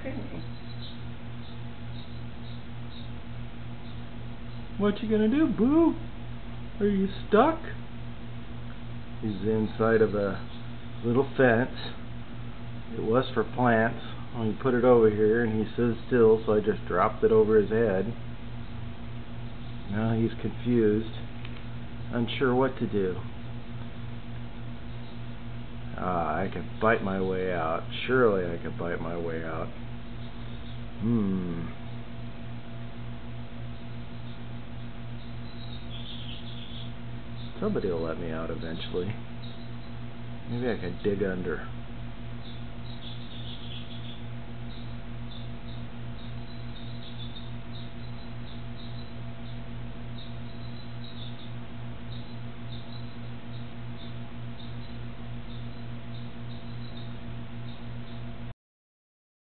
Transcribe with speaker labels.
Speaker 1: couldn't he?
Speaker 2: What you gonna do, Boo? Are you stuck? He's inside of a little fence. It was for plants. We put it over here and he stood still, so I just dropped it over his head. Now he's confused, unsure what to do. I can bite my way out. Surely I can bite my way out. Somebody will let me out eventually. Maybe I can dig under.